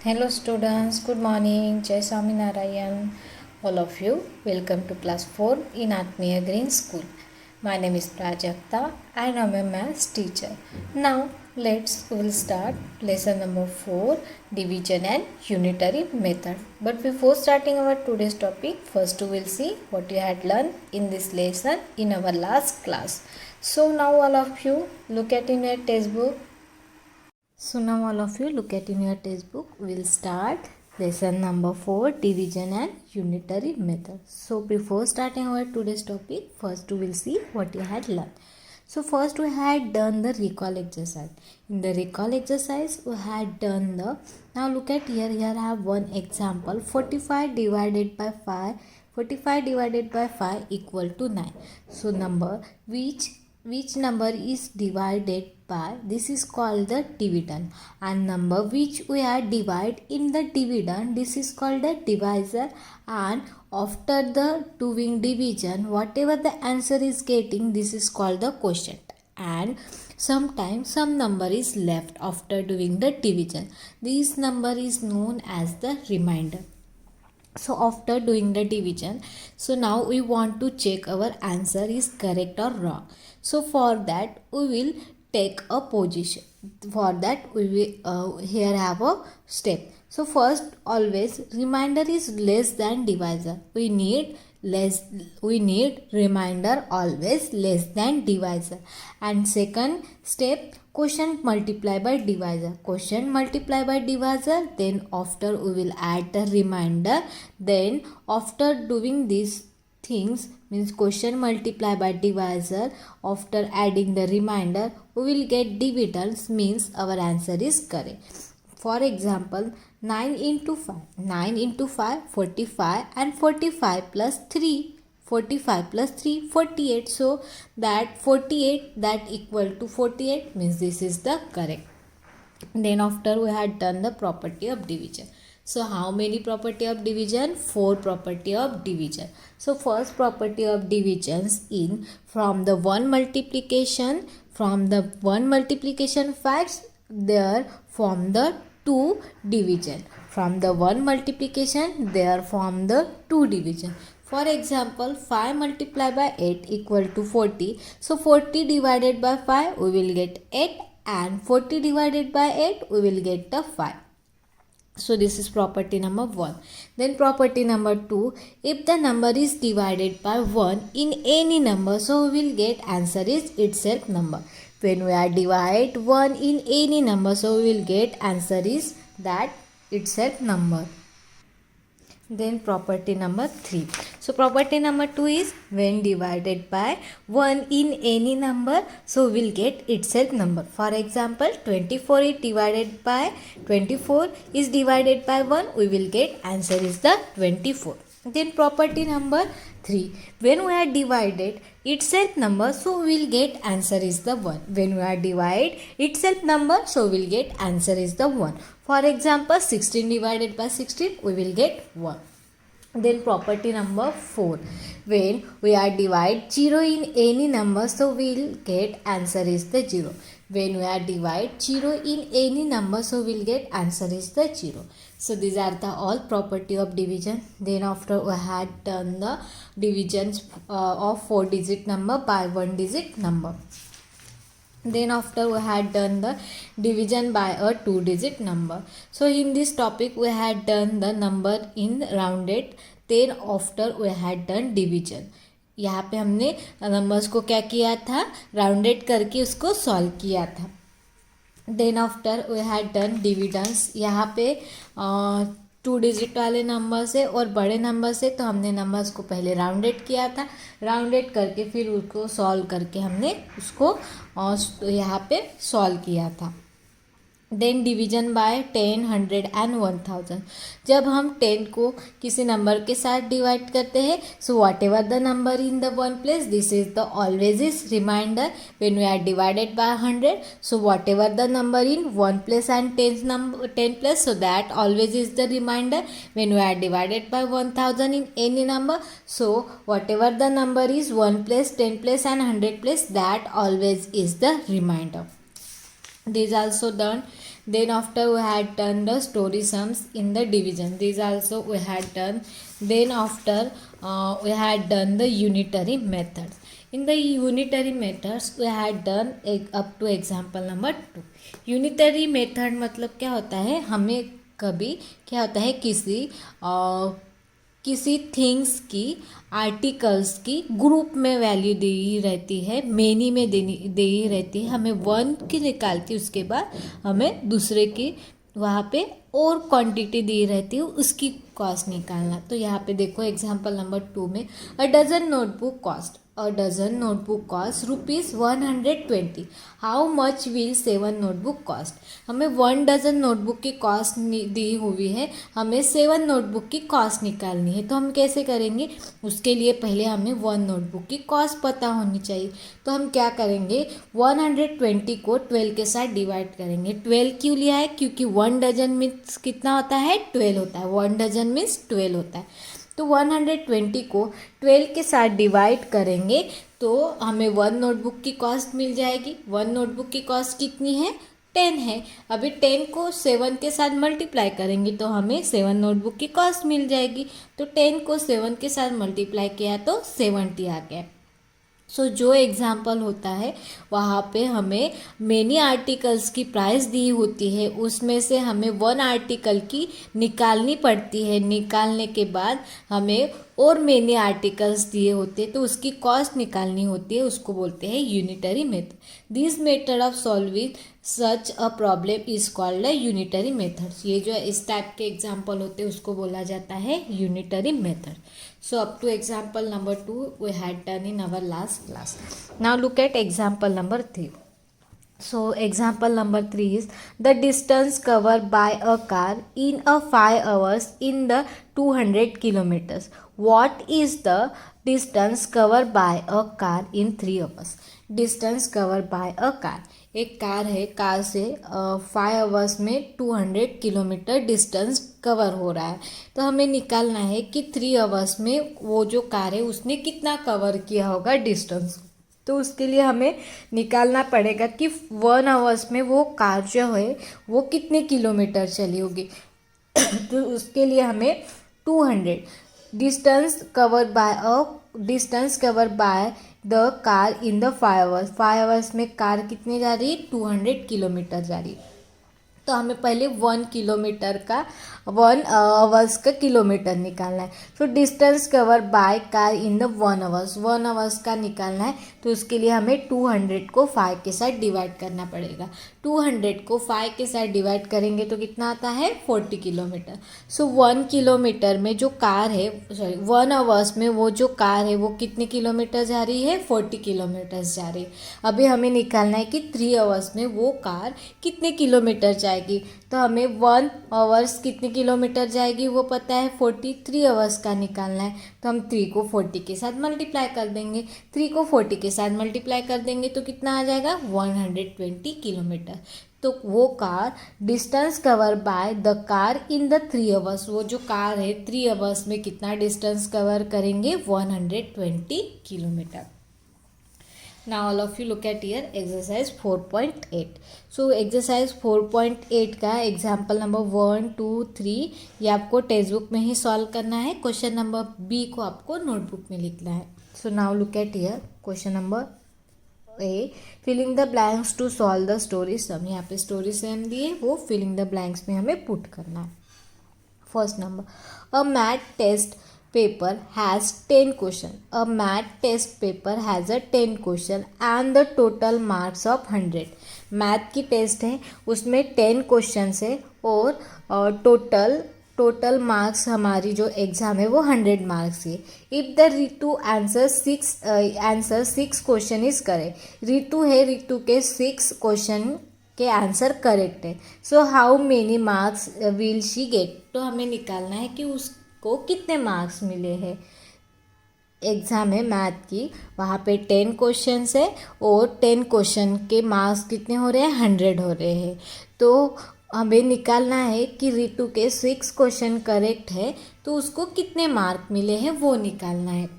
Hello students, good morning. Jai Swaminarayan. All of you, welcome to class 4 in Atmiya Green School. My name is Prajakta and I am a maths teacher. Now we'll start lesson number 4, division and unitary method. But before starting our today's topic, first we will see what you had learned in this lesson in our last class. So now all of you look at in your textbook. So now all of you look at in your textbook. We'll start lesson number 4, division and unitary method. So before starting our today's topic, first we will see what you had learned. So first we had done the recall exercise. In the recall exercise we had done the, now look at here, I have one example, 45 divided by 5. 45 divided by 5 equal to 9. So number which number is divided by, this is called the dividend, and number which we are divide in the dividend, this is called the divisor. And after the doing division, whatever the answer is getting, this is called the quotient. And sometimes some number is left after doing the division, this number is known as the remainder. So after doing the division, so now we want to check our answer is correct or wrong. So for that we will take a position. For that we will here have a step. So first, always remainder is less than divisor. We need remainder always less than divisor. And second step, quotient multiply by divisor. Quotient multiply by divisor, then after we will add the remainder. Then after doing these things, means quotient multiply by divisor, after adding the remainder we will get dividends, means our answer is correct. For example, 9 into 5. 9 into 5, 45, and 45 plus 3. 45 plus 3, 48. So that 48 that equal to 48, means this is the correct. Then after we had done the property of division. So how many property of division? 4 property of division. So first property of divisions in from the 1 multiplication facts, there form the 2 division. From the 1 multiplication, there form the 2 division. For example, 5 multiplied by 8 equal to 40. So 40 divided by 5 we will get 8, and 40 divided by 8 we will get the 5. So this is property number 1. Then property number 2, if the number is divided by 1 in any number, so we will get answer is itself number. When we are divide 1 in any number, so we will get answer is that itself number. Then property number 3. So property number 2 is when divided by 1 in any number, so we'll get itself number. For example, 24 is divided by 24 is divided by 1, we will get answer is the 24. Then property number 3, when we are divided itself number, so we will get answer is the 1. When we are divide itself number, so we will get answer is the 1. For example, 16 divided by 16, we will get 1. Then property number 4, when we are divide 0 in any number, so we will get answer is the 0. When we are divide 0 in any number, so we will get answer is the 0. So these are the all property of division. Then after we had done the divisions of 4-digit number by 1-digit number. Then after we had done the division by a 2-digit number. So in this topic we had done the number in rounded. Then after we had done division. यहाँ पे हमने numbers को क्या किया था, rounded करके उसको solve किया था. Then after we had done dividends. यहाँ पे 2-digit वाले नंबर से और बड़े नंबर से, तो हमने नंबर्स को पहले राउंडेड किया था. राउंडेड करके फिर उसको सॉल्व करके हमने उसको यहाँ पे सॉल्व किया था. Then division by 10, 100 and 1000. जब हम 10 को किसी नंबर के साथ डिवाइड करते हैं, so whatever the number in the one place, this is the always is remainder. When we are divided by 100, so whatever the number in one place and 10 place, so that always is the remainder. When we are divided by 1000 in any number, so whatever the number is 1 place, 10 place and 100 place, that always is the remainder. This also done. Then after we had done the story sums in the division. These also we had done. Then after we had done the unitary methods. In the unitary methods we had done up to example number 2. Unitary method मतलब क्या होता है, हमें कभी क्या होता है किसी थिंग्स की आर्टिकल्स की ग्रुप में वैल्यू दी रहती है, मेनी में दी रहती है, हमें वन की निकालती, उसके बाद हमें दूसरे की वहाँ पे और क्वांटिटी दी रहती है, उसकी कॉस्ट निकालना। तो यहाँ पे देखो एग्जांपल नंबर 2 में a dozen notebook cost ₹120। How much will 7 notebook cost. हमें 1 डजन नोटबुक की कॉस्ट दी हुई है, हमें 7 नोटबुक की कॉस्ट निकालनी है। तो हम कैसे करेंगे, उसके लिए पहले हमें 1 नोटबुक की कॉस्ट पता होनी चाहिए। तो हम क्या करेंगे, 120 को 12 के साथ डिवाइड करेंगे। 12 क्यों लिया है, क्योंकि 1 डजन मीन्स कितना होता है, 12 होता है। 1 डजन मीन्स 12 होता है। तो 120 को 12 के साथ डिवाइड करेंगे तो हमें 1 नोटबुक की कॉस्ट मिल जाएगी। 1 नोटबुक की कॉस्ट कितनी है, 10 है। अभी 10 को 7 के साथ मल्टीप्लाई करेंगे तो हमें 7 नोटबुक की कॉस्ट मिल जाएगी। तो 10 को 7 के साथ मल्टीप्लाई किया तो 70 आ गया। सो जो एग्जाम्पल होता है वहाँ पे हमें मेनी आर्टिकल्स की प्राइस दी होती है, उसमें से हमें 1 आर्टिकल की निकालनी पड़ती है। निकालने के बाद हमें और मेनी आर्टिकल्स दिए होते हैं तो उसकी कॉस्ट निकालनी होती है, उसको बोलते हैं unitary method. This method of solving such a problem is called a unitary methods. ये जो इस टाइप के एग्जाम्पल होते हैं उसको बोला जाता है unitary method. So up to example number 2 we had done in our last class. Now look at example number 3. So example number 3 is the distance covered by a car in a 5 hours in the 200 kilometers. What is the distance covered by a car in 3 hours? Distance covered by a car. एक car है, car से 5 hours में 200 kilometre distance cover हो रहा है। तो हमें निकालना है कि 3 आवर्स में वो जो कार है उसने कितना कवर किया होगा डिस्टेंस। तो उसके लिए हमें निकालना पड़ेगा कि 1 आवर्स में वो कार जो है वो कितने किलोमीटर चली होगी। तो उसके लिए हमें 200 distance cover by the car in the 5 hours. 5 hours में कार कितने जा रही है, 200 किलोमीटर जा रही है। तो हमें पहले 1 किलोमीटर का 1 आवर्स का किलोमीटर निकालना है। तो distance cover by car in the 1 hours, 1 hours का निकालना है। तो उसके लिए हमें 200 को 5 के साथ डिवाइड करना पड़ेगा। 200 को 5 के साथ डिवाइड करेंगे तो कितना आता है, 40 किलोमीटर। सो 1 किलोमीटर में जो कार है, 1 आवर्स में वो जो कार है वो कितने किलोमीटर जा रही है, 40 किलोमीटर जा रही है। अभी हमें निकालना है कि 3 आवर्स में वो कार कितने किलोमीटर जाएगी। तो हमें 1 आवर्स कितने किलोमीटर जाएगी वो पता है, 43 आवर्स का निकालना है। तो हम 3 को 40 के साथ मल्टीप्लाई कर देंगे। 3 को 40 के साथ मल्टीप्लाई कर देंगे तो कितना आ जाएगा, 120 किलोमीटर। तो वो car distance cover by the car in the 3 hours, वो जो कार है 3 आवर्स में कितना डिस्टेंस कवर करेंगे, 120 kilometre. Now all of you look at here exercise 4.8. So exercise 4.8 का एग्जाम्पल नंबर 1, 2, 3 ये आपको टेक्स्ट बुक में ही सॉल्व करना है। क्वेश्चन नंबर बी को आपको नोटबुक में लिखना है। So now look at here question number A, filling the blanks to solve the story sum. यहाँ पे स्टोरी सम दिए, वो फिलिंग द ब्लैंक्स में हमें पुट करना है। First number, a math test paper has 10 question. A math test paper has a 10 question and the total marks of 100. Math की test है, उसमें 10 क्वेश्चंस है और टोटल मार्क्स हमारी जो एग्ज़ाम है वो 100 मार्क्स है। If the Ritu answer 6 question is correct. Ritu है, रितु के 6 क्वेश्चन के आंसर करेक्ट है। So how many marks will she get. तो हमें निकालना है कि को कितने मार्क्स मिले हैं। एग्ज़ाम है मैथ की, वहाँ पे 10 क्वेश्चंस है और 10 क्वेश्चन के मार्क्स कितने हो रहे हैं, 100 हो रहे हैं। तो हमें निकालना है कि रितु के 6 क्वेश्चन करेक्ट है तो उसको कितने मार्क मिले हैं वो निकालना है।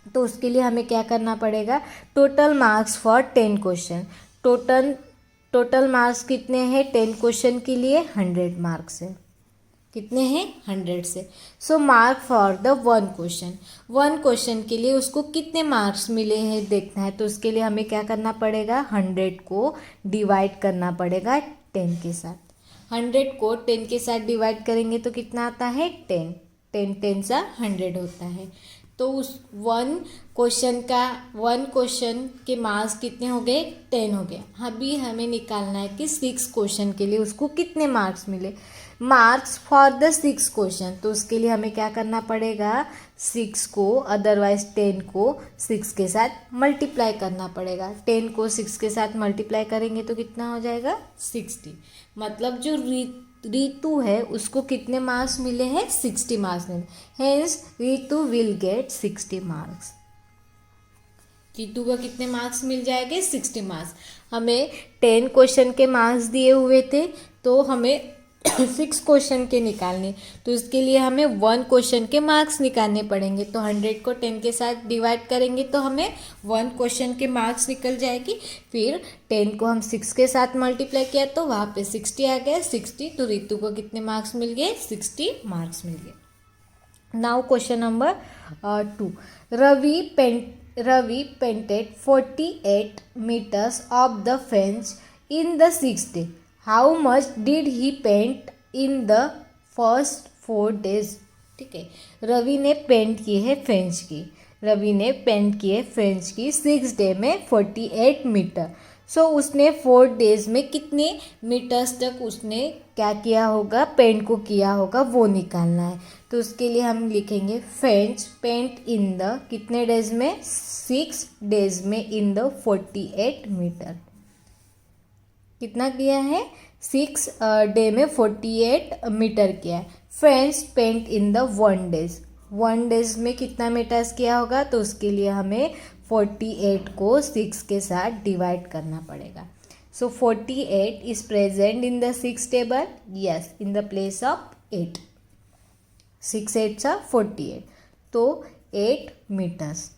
तो उसके लिए हमें क्या करना पड़ेगा, total marks for 10 question. Total marks कितने हैं 10 क्वेश्चन के लिए 100 मार्क्स है। कितने हैं 100 से। So mark for the one question के लिए उसको कितने मार्क्स मिले हैं देखना है। तो उसके लिए हमें क्या करना पड़ेगा, 100 को डिवाइड करना पड़ेगा 10 के साथ। 100 को 10 के साथ डिवाइड करेंगे तो कितना आता है 10, 10 10 सा 100 होता है। तो उस वन क्वेश्चन के मार्क्स कितने हो गए 10 हो गए। अभी हमें निकालना है कि 6 क्वेश्चन के लिए उसको कितने मार्क्स मिले। मार्क्स फॉर द 6 क्वेश्चन, तो उसके लिए हमें क्या करना पड़ेगा, 6 को अदरवाइज 10 को 6 के साथ मल्टीप्लाई करना पड़ेगा। 10 को 6 के साथ मल्टीप्लाई करेंगे तो कितना हो जाएगा 60। मतलब जो रीतु है उसको कितने मार्क्स मिले हैं 60 मार्क्स मिले। Hence Ritu will get 60 marks. Ritu को कितने मार्क्स मिल जाएंगे 60 मार्क्स। हमें 10 क्वेश्चन के मार्क्स दिए हुए थे तो हमें 6 क्वेश्चन के निकालने, तो इसके लिए हमें 1 क्वेश्चन के मार्क्स निकालने पड़ेंगे। तो 100 को 10 के साथ डिवाइड करेंगे तो हमें 1 क्वेश्चन के मार्क्स निकल जाएगी। फिर 10 को हम 6 के साथ मल्टीप्लाई किया तो वहाँ पे 60 आ गया, 60। तो रीतु को कितने मार्क्स मिल गए 60 मार्क्स मिल गए। Now question number 2। Ravi painted 48 meters of the fence in the 6th day. How much did he paint in the first 4 days? ठीक है, रवि ने पेंट की है फेंच की। रवि ने पेंट की है फेंच की 6 डे में 48 मीटर। सो उसने 4 डेज में कितने मीटर्स तक उसने क्या किया होगा, पेंट को किया होगा, वो निकालना है। तो उसके लिए हम लिखेंगे फेंच पेंट इन द कितने डेज में 6 डेज में इन द 48 मीटर। कितना किया है 6 डे में 48 मीटर किया है। French paint in the 1 days, 1 days में कितना मीटर्स किया होगा। तो उसके लिए हमें 48 को 6 के साथ डिवाइड करना पड़ेगा। सो 48 is present in the 6 table, yes, in the place of 8। 6 8 48, तो 8 मीटर्स।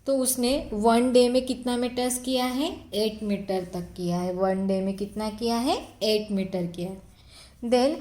तो उसने 1 डे में कितना मीटर्स किया है 8 मीटर तक किया है। 1 डे में कितना किया है 8 मीटर किया है। Then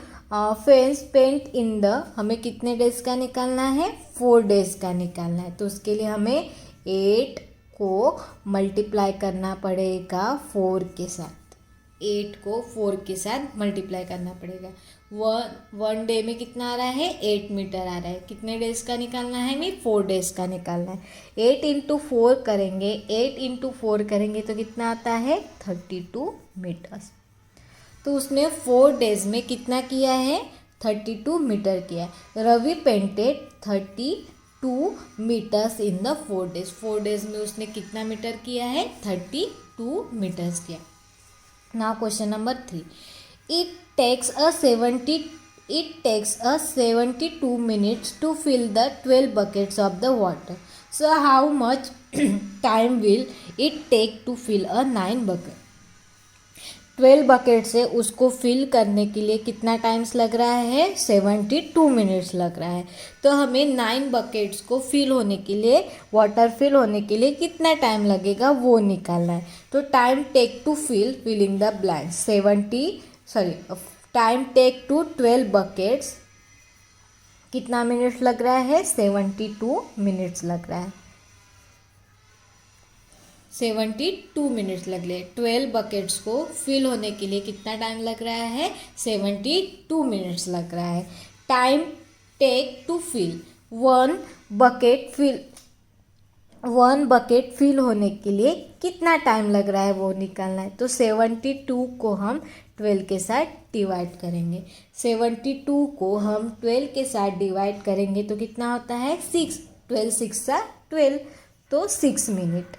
fence paint in the, हमें कितने डेज का निकालना है 4 डेज का निकालना है। तो उसके लिए हमें 8 को मल्टीप्लाई करना पड़ेगा 4 के साथ। 8 को 4 के साथ मल्टीप्लाई करना पड़ेगा। 1 डे में कितना आ रहा है 8 मीटर आ रहा है। कितने डेज का निकालना है हमें 4 डेज का निकालना है। 8 इंटू 4 करेंगे, 8 इंटू 4 करेंगे तो कितना आता है 32 मीटर्स। तो उसने 4 डेज में कितना किया है 32 मीटर किया है। Ravi painted 32 metres in the 4 days. 4 days में उसने कितना मीटर किया है 32 मीटर्स किया। Now question number 3। It takes a 72 minutes to fill the 12 buckets of the water. So how much time will it take to fill a 9 bucket? 12 bucket से उसको fill करने के लिए कितना टाइम्स लग रहा है 72 मिनट्स लग रहा है। तो हमें 9 बकेट्स को फिल होने के लिए, वाटर फिल होने के लिए कितना टाइम लगेगा वो निकालना है। तो time take to filling the blanks time take to 12 buckets कितना मिनट्स लग रहा है 72 मिनट्स लग रहा है। 72 मिनट्स लग रहे। 12 बकेट्स को फिल होने के लिए कितना टाइम लग रहा है 72 मिनट्स लग रहा है। Time take to fill, 1 bucket fill होने के लिए कितना टाइम लग रहा है वो निकालना है। तो 72 को हम 12 के साथ डिवाइड करेंगे। 72 को हम 12 के साथ डिवाइड करेंगे तो कितना होता है 6, 12 6 12, तो 6 मिनट।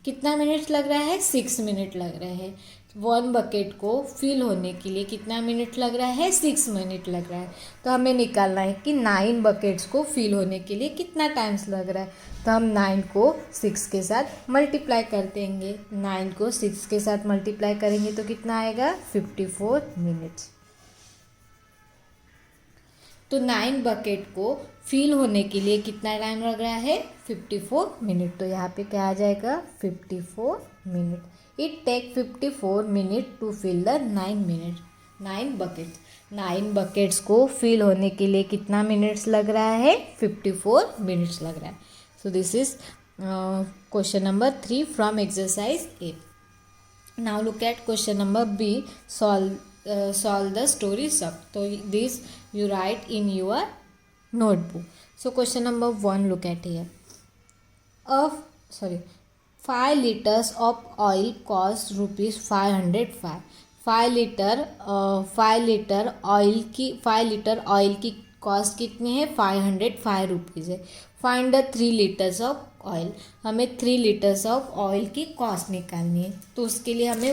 कितना मिनट लग रहा है 6 मिनट लग रहा है। 1 बकेट को फिल होने के लिए कितना मिनट लग रहा है 6 मिनट लग रहा है। तो हमें निकालना है कि 9 बकेट्स को फिल होने के लिए कितना टाइम्स लग रहा है। तो हम 9 को 6 के साथ मल्टीप्लाई कर देंगे। 9 को 6 के साथ मल्टीप्लाई करेंगे तो कितना आएगा 54 मिनट्स। तो 9 बकेट को फिल होने के लिए कितना टाइम लग रहा है? 54 मिनट। तो यहाँ पे क्या आ जाएगा? 54 minute. It take 54 minute to fill the 9 buckets. 9 buckets को फिल होने के लिए कितना मिनट्स लग रहा है? 54 मिनट्स लग रहा है। So this is question number 3 from exercise A. Now look at question number B. Solve the story sub. So this you write in your notebook. So question number 1, look at here. 5 liters of oil cost rupees 505. 5 litre oil की cost कितनी है? 505 rupees है. Find the 3 litres of oil. हमें 3 litres of oil की cost निकालनी है. तो उसके लिए हमें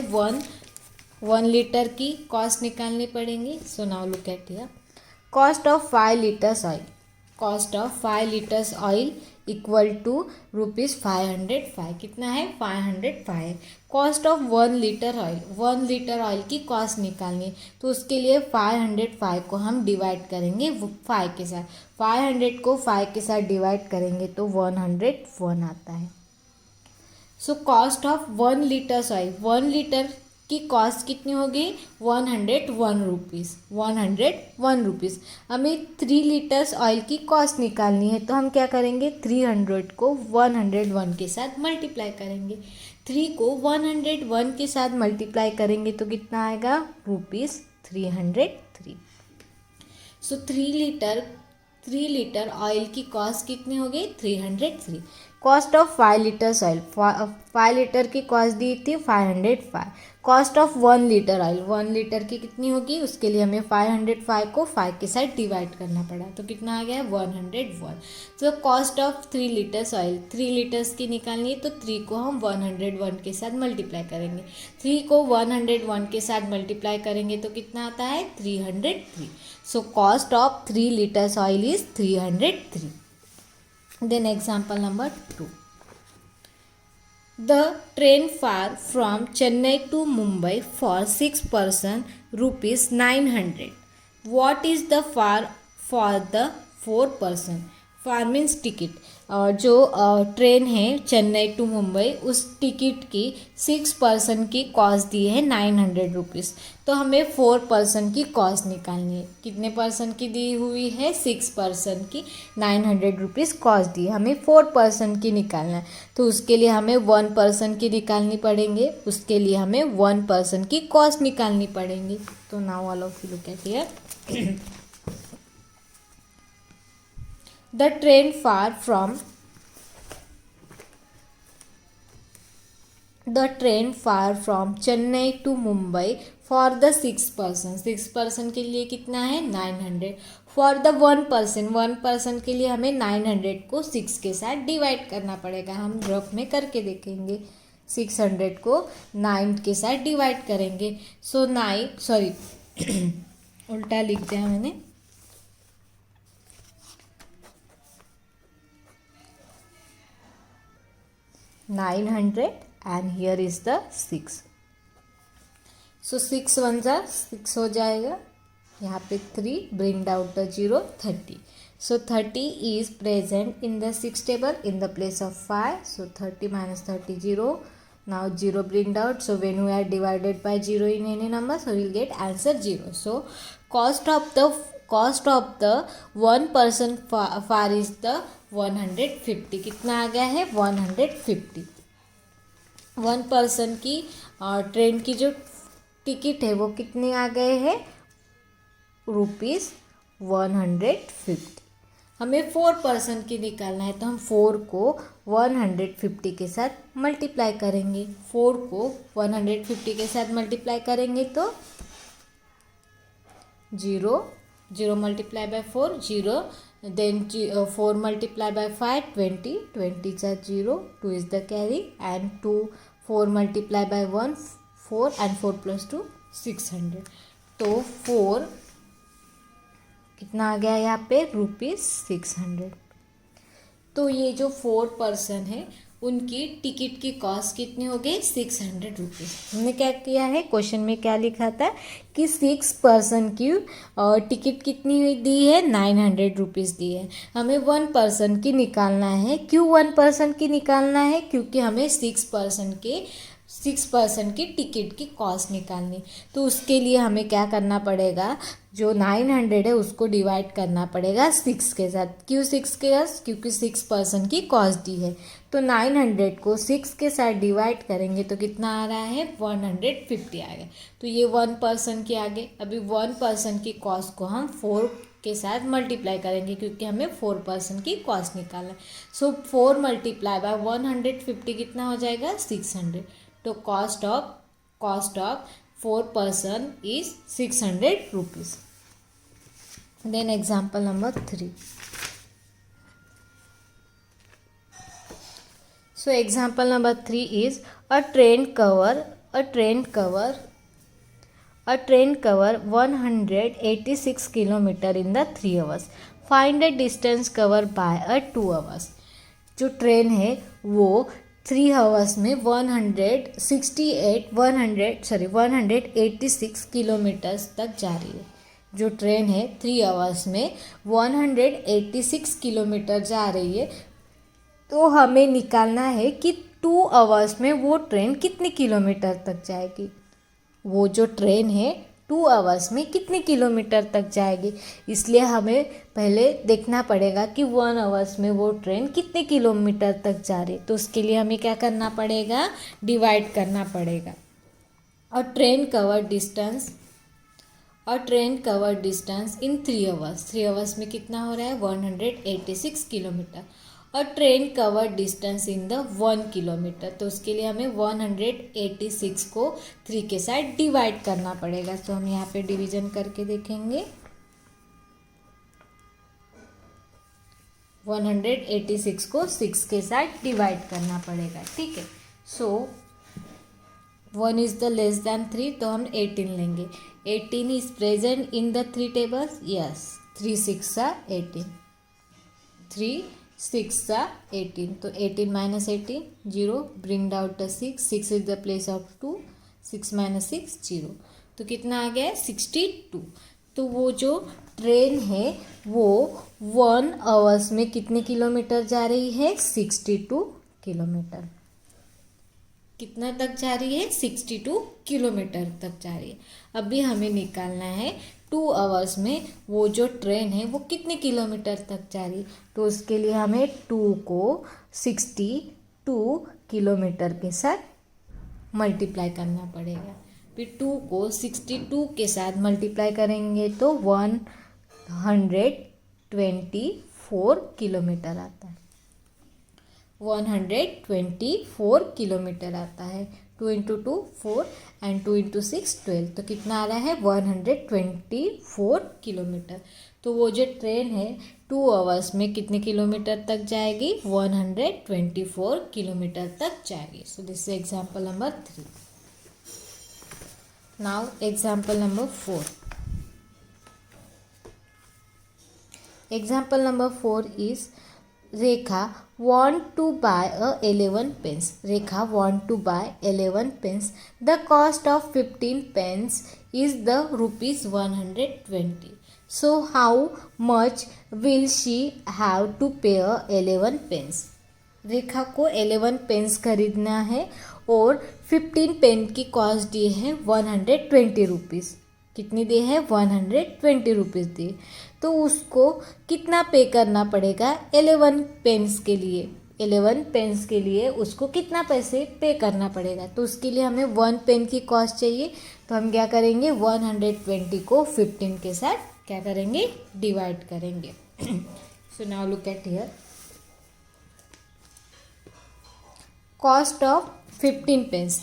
1 लीटर की कॉस्ट निकालनी पड़ेगी. So now look at here. Cost of 5 litres oil. Cost of 5 litres oil equal to rupees 505. कितना है? 505 है. Cost of 1 litre oil. 1 litre oil की कॉस्ट निकालनी है. तो उसके लिए 505 को हम डिवाइड करेंगे 5 के साथ. 500 को 5 के साथ डिवाइड करेंगे तो 101 आता है. सो cost of 1 litres oil. 1 litre की कॉस्ट कितनी होगी? 101 रुपीज़. 101 रुपीज़. हमें 3 लीटर्स ऑयल की कॉस्ट निकालनी है. तो हम क्या करेंगे? 300 को 101 के साथ मल्टीप्लाई करेंगे. 3 को 101 के साथ मल्टीप्लाई करेंगे तो कितना आएगा? रुपीज़ 303. सो 3 लीटर ऑयल की कॉस्ट कितनी हो गई? 303. Cost of 5 litres oil. 5 litre की कॉस्ट दी थी 505. Cost of 1 litre oil. 1 litre की कितनी होगी? उसके लिए हमें 505 को 5 के साथ डिवाइड करना पड़ा. तो कितना आ गया? 101. तो cost of 3 litres oil. 3 litres की निकालनी है तो 3 को हम 101 के साथ मल्टीप्लाई करेंगे. 3 को 101 के साथ मल्टीप्लाई करेंगे तो कितना आता है? 303. सो cost of 3 litres oil is 303. Then example number 2. The train far from Chennai to Mumbai for 6 person rupees 900. What is the fare for the 4 person? Fare means ticket. जो ट्रेन है चेन्नई टू मुंबई उस ticket की 6 person की cost दी है 900 rupees. तो हमें 4 person की cost निकालनी है. कितने पर्सन की दी हुई है? 6 पर्सन की 900 रुपीज़ कॉस्ट दी है. हमें 4 पर्सन की निकालना है. तो उसके लिए हमें 1 पर्सन की निकालनी पड़ेंगे. उसके लिए हमें 1 पर्सन की कॉस्ट निकालनी पड़ेंगी. तो now all of you look at here. The train far from Chennai to Mumbai for the 6 person. 6 person के लिए कितना है? 900. For the 1 person के लिए हमें 900 को 6 के साथ डिवाइड करना पड़ेगा. हम रफ में करके देखेंगे. 600 को 9 के साथ डिवाइड करेंगे. सो 9 उल्टा लिख दिया मैंने. 900 and here is the 6. So 6 1 जा 6 हो जाएगा. यहाँ पे 3 bring down the 0 30. So 30 is present in the 6 table in the place of 5. So 30 minus 30 0. Now 0 bring down. So when we are divided by 0 in any number, so we will get answer 0. So cost of the 1 person far is the 150. कितना आ गया है? 150. 1 person की train की जो ticket है वो कितने आ गए हैं? रुपीज़ 150. हमें 4 पर्सन की निकालना है. तो हम 4 को 150 के साथ मल्टीप्लाई करेंगे. 4 को 150 के साथ मल्टीप्लाई करेंगे तो 0 multiply by 4 0. Then 4 multiply by 5 20. 20 is 0. 2 is the carry and 4 multiply by 1 4 and 4 plus 2 600. तो 4 कितना आ गया यहाँ पे? रुपीज़ 600. तो ये जो 4 पर्सन है उनकी टिकट की कॉस्ट कितनी हो गई 600 रुपीज़। हमने क्या किया है, क्वेश्चन में क्या लिखा था कि 6 पर्सन की टिकट कितनी हुई दी है 900 रुपीज़ दी है। हमें 1 पर्सन की निकालना है। क्यों 1 पर्सन की निकालना है, क्योंकि हमें 6 पर्सन की टिकट की कॉस्ट निकालनी। तो उसके लिए हमें क्या करना पड़ेगा, जो 900 है उसको डिवाइड करना पड़ेगा 6 के साथ। क्यों 6 के साथ, क्योंकि 6 पर्सन की कॉस्ट दी है। तो 900 को 6 के साथ डिवाइड करेंगे तो कितना आ रहा है 150 आ गया। तो ये 1 पर्सन के आगे। अभी 1 पर्सन की कॉस्ट को हम 4 के साथ मल्टीप्लाई करेंगे, क्योंकि हमें 4 पर्सन की कॉस्ट निकालना है। सो 4 मल्टीप्लाई बाय 150 कितना हो जाएगा 600। तो cost of 4 person is 600 rupees. Then example number 3. So example number 3 is a train cover 186 kilometer in the 3 hours. Find the distance covered by a 2 hours. जो ट्रेन है वो 3 आवर्स में 186 किलोमीटर्स तक जा रही है। जो ट्रेन है 3 आवर्स में 186 किलोमीटर जा रही है। तो हमें निकालना है कि 2 आवर्स में वो ट्रेन कितने किलोमीटर तक जाएगी। वो जो ट्रेन है 2 आवर्स में कितने किलोमीटर तक जाएगी, इसलिए हमें पहले देखना पड़ेगा कि 1 आवर्स में वो ट्रेन कितने किलोमीटर तक जा रही है। तो उसके लिए हमें क्या करना पड़ेगा, डिवाइड करना पड़ेगा। और train cover distance in 3 hours. 3 hours में कितना हो रहा है 186 किलोमीटर। और train cover distance in the 1 kilometre. तो उसके लिए हमें 186 को 3 के साथ डिवाइड करना पड़ेगा। तो हम यहाँ पे डिवीजन करके देखेंगे। 186 को 6 के साथ डिवाइड करना पड़ेगा, ठीक है। सो 1 इज द लेस दैन 3, तो हम 18 लेंगे। 18 is present in the 3 tables, yes. 3 6 18, 3 6 18, तो 18 minus 18 0, bring out the 6 is the place of 2, 6 minus 6 0, तो कितना आ गया 62। तो वो जो ट्रेन है वो 1 आवर्स में कितने किलोमीटर जा रही है 62 किलोमीटर। कितना तक जा रही है 62 किलोमीटर तक जा रही है। अभी हमें निकालना है 2 आवर्स में वो जो ट्रेन है वो कितने किलोमीटर तक जा रही है। तो उसके लिए हमें 2 को 62 किलोमीटर के साथ मल्टीप्लाई करना पड़ेगा। फिर 2 को 62 के साथ मल्टीप्लाई करेंगे तो 124 किलोमीटर आता है। 124 किलोमीटर आता है। 2 इंटू 2 4 एंड 2 इंटू 6 12, तो कितना आ रहा है 124 किलोमीटर। तो वो जो ट्रेन है 2 आवर्स में कितने किलोमीटर तक जाएगी 124 किलोमीटर तक जाएगी। So this is example number 3। Now example number 4। Example number 4 is Rekha want to buy a 11 pence. Rekha want to buy 11 pence. The cost of 15 pence is the rupees 120. So how much will she have to pay a 11 pence? रेखा को 11 pens खरीदना है और 15 pen की cost दी है 120 rupees. कितनी दी है 120 rupees दी। तो उसको कितना पे करना पड़ेगा 11 पेन्स के लिए। 11 पेन्स के लिए उसको कितना पैसे पे करना पड़ेगा। तो उसके लिए हमें 1 पेन की कॉस्ट चाहिए। तो हम क्या करेंगे 120 को 15 के साथ क्या करेंगे डिवाइड करेंगे। So now look at here. Cost of 15 pens.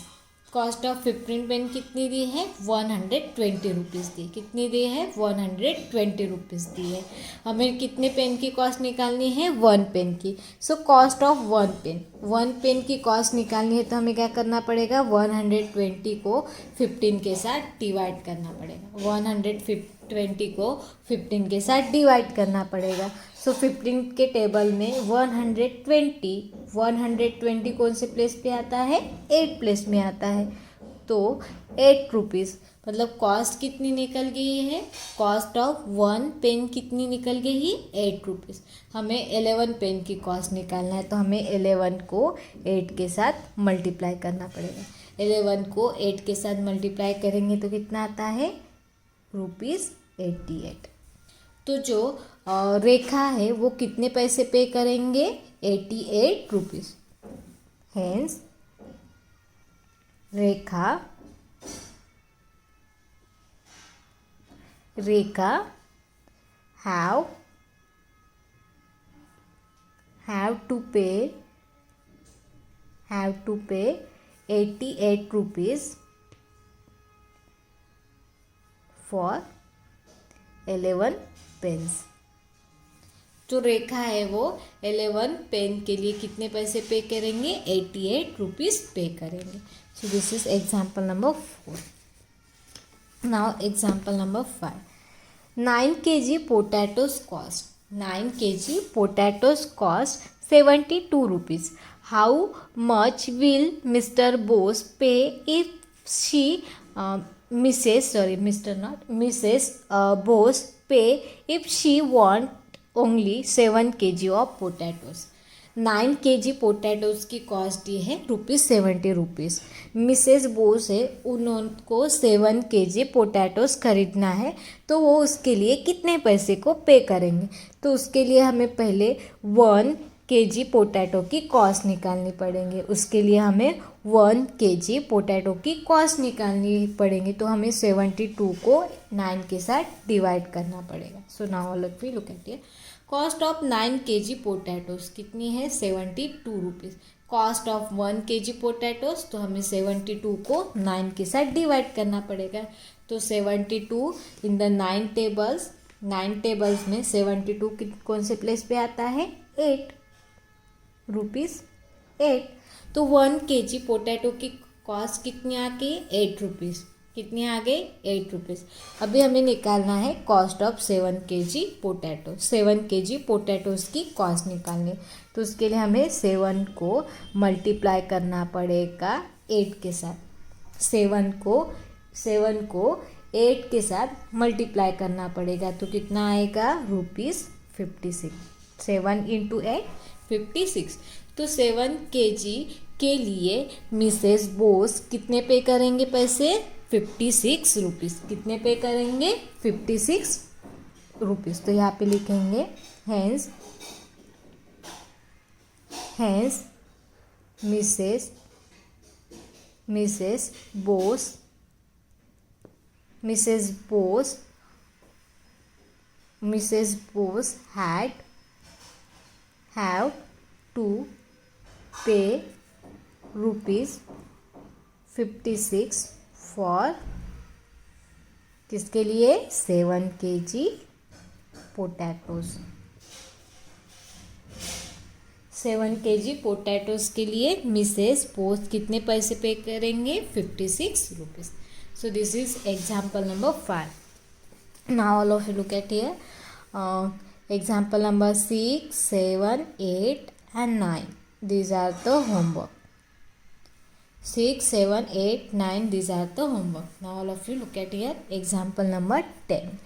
Cost of 15 pen कितनी दी है 120 रुपीज़ दी। कितनी दी है 120 रुपीज़ दी है। हमें कितने पेन की कॉस्ट निकालनी है 1 पेन की। So cost of 1 pen. One pen की कॉस्ट निकालनी है तो हमें क्या करना पड़ेगा, 120 को 15 के साथ डिवाइड करना पड़ेगा। 120 को 15 के साथ डिवाइड करना पड़ेगा। सो 15 के टेबल में 120 कौन से प्लेस पे आता है, 8 प्लेस में आता है। तो 8 रुपीज़, मतलब कॉस्ट कितनी निकल गई है, कॉस्ट ऑफ वन पेन कितनी निकल गई, 8 रुपीज़। हमें 11 पेन की कॉस्ट निकालना है तो हमें 11 को 8 के साथ मल्टीप्लाई करना पड़ेगा। 11 को 8 के साथ मल्टीप्लाई करेंगे तो कितना आता है, ₹88। तो जो रेखा है वो कितने पैसे पे करेंगे, 88 rupees. Hence Rekha have to pay 88 rupees for 11 pens. जो रेखा है वो 11 पेन के लिए कितने पैसे पे करेंगे, 88 रुपीज़ पे करेंगे। So this is example number 4। Now example number 5। 9 kg potatoes cost 72 rupees. How much will Mr. Bose pay if Mrs. Bose pay if she want only 7 kg of potatoes? 9 kg potatoes की cost ये है ₹70। Mrs Bose है, उनको 7 kg potatoes खरीदना है तो वो उसके लिए कितने पैसे को पे करेंगे। तो उसके लिए हमें पहले 1 kg पोटैटो की कॉस्ट निकालनी पड़ेंगे। उसके लिए हमें 1 kg पोटैटो की कॉस्ट निकालनी पड़ेंगे। तो हमें 72 को 9 के साथ डिवाइड करना पड़ेगा। So now let me look at it. Cost of 9 kg potatoes कितनी है, 72 rupees. Cost of 1 kg potatoes, तो हमें 72 को 9 के साथ डिवाइड करना पड़ेगा। तो 72 इन द 9 टेबल्स में 72 कौन से प्लेस पे आता है, 8 रुपीज़ 8। तो 1 kg पोटैटो की कॉस्ट कितनी आ गई, 8 रुपीज़। कितनी आ गई, 8 रुपीज़। अभी हमें निकालना है cost of 7 kg potato. 7 kg potatoes की कॉस्ट निकालनी, तो उसके लिए हमें 7 को मल्टीप्लाई करना पड़ेगा 8 के साथ। 7 को 8 के साथ मल्टीप्लाई करना पड़ेगा तो कितना आएगा, ₹56। 7 × 8 56। तो 7 kg के लिए मिसेस बोस कितने पे करेंगे पैसे, 56 रुपीज़। कितने पे करेंगे, 56 रुपीज़। तो यहाँ पे लिखेंगे hence Mrs Bose have to pay ₹56 for किसके लिए, 7 kg पोटैटोज़। 7 kg पोटैटोज़ के लिए मिसेस बोस कितने पैसे पे करेंगे, 56 rupees. So this is example number 5. Now all of you look at here. Example number 6, 7, 8 and 9. These are the homework. 6, 7, 8, 9. These are the homework. Now all of you look at here. Example number 10.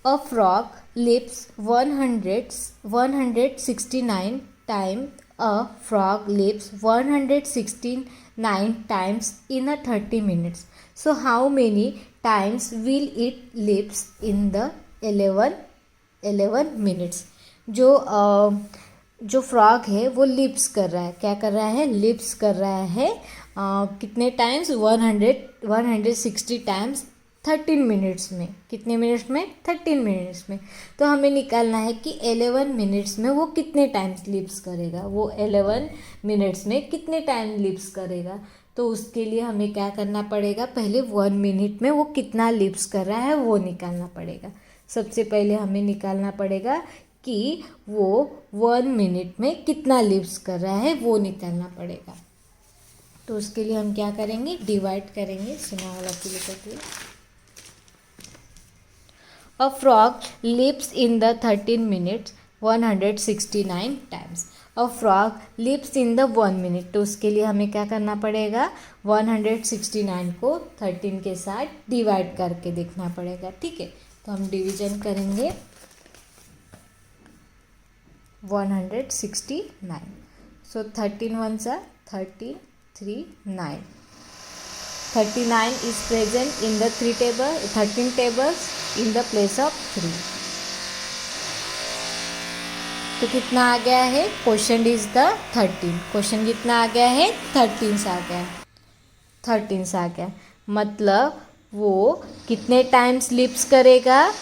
A frog leaps 169 times. A frog leaps 169 times in a 30 minutes. So how many times will it leaps in the 11 minutes? जो frog है वो lips कर रहा है, क्या कर रहा है, लिप्स कर रहा है कितने टाइम्स, 160 टाइम्स 13 मिनट्स में। कितने मिनट्स में, 13 मिनट्स में। तो हमें निकालना है कि 11 मिनट्स में वो कितने टाइम्स लिप्स करेगा, वो 11 मिनट्स में कितने टाइम लिप्स करेगा। तो उसके लिए हमें क्या करना पड़ेगा, पहले 1 मिनट में वो कितना लिप्स कर रहा है वो निकालना पड़ेगा। सबसे पहले हमें निकालना पड़ेगा कि वो 1 मिनट में कितना लिप्स कर रहा है वो निकालना पड़ेगा। तो उसके लिए हम क्या करेंगे, डिवाइड करेंगे। सुना वाला फिर a frog lips in the 13 minutes 169 times. A frog lips in the 1 minute, तो उसके लिए हमें क्या करना पड़ेगा, 169 को 13 के साथ डिवाइड करके देखना पड़ेगा। ठीक है, तो हम डिवीजन करेंगे 169। सो 13 1s are 13, 3 9। 39 is present in the 13 tables in the place of 3। तो कितना आ गया है, क्वेश्चन इज द 13। क्वेश्चन कितना आ गया है, 13 आ गया, 13 आ गया। मतलब वो कितने टाइम्स लिप्स करेगा,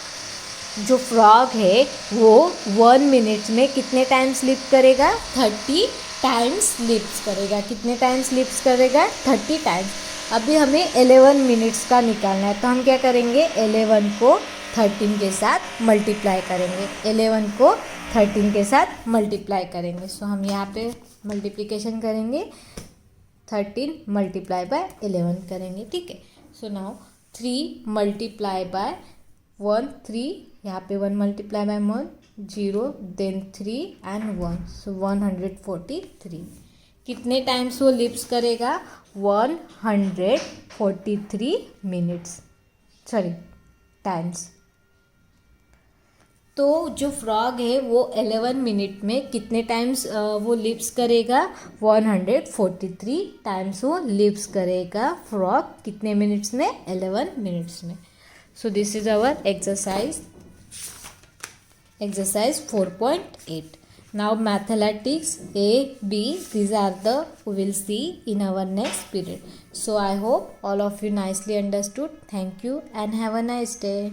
जो फ्रॉग है वो 1 मिनट में कितने टाइम्स लिप करेगा, 30 टाइम्स लिप्स करेगा। कितने टाइम्स लिप्स करेगा, 30 टाइम्स। अभी हमें 11 मिनट्स का निकालना है, तो हम क्या करेंगे, 11 को 13 के साथ मल्टीप्लाई करेंगे। 11 को 13 के साथ मल्टीप्लाई करेंगे। सो हम यहाँ पे मल्टीप्लिकेशन करेंगे, 13 मल्टीप्लाई बाय 11 करेंगे। ठीक है, सो नाउ 3 मल्टीप्लाई बाय 1 3, यहाँ पे 1 मल्टीप्लाई बाय 1 0, देन 3 एंड 1, सो 143। कितने टाइम्स वो लिप्स करेगा, 143 मिनट्स, सॉरी टाइम्स। तो जो फ्रॉग है वो 11 मिनट में कितने टाइम्स वो लिप्स करेगा, 143 टाइम्स वो लिप्स करेगा फ्रॉग। कितने मिनट्स में, 11 मिनट्स में। So this is our exercise 4.8. Now mathematics A, B, these are the we will see in our next period. So I hope all of you nicely understood. Thank you and have a nice day.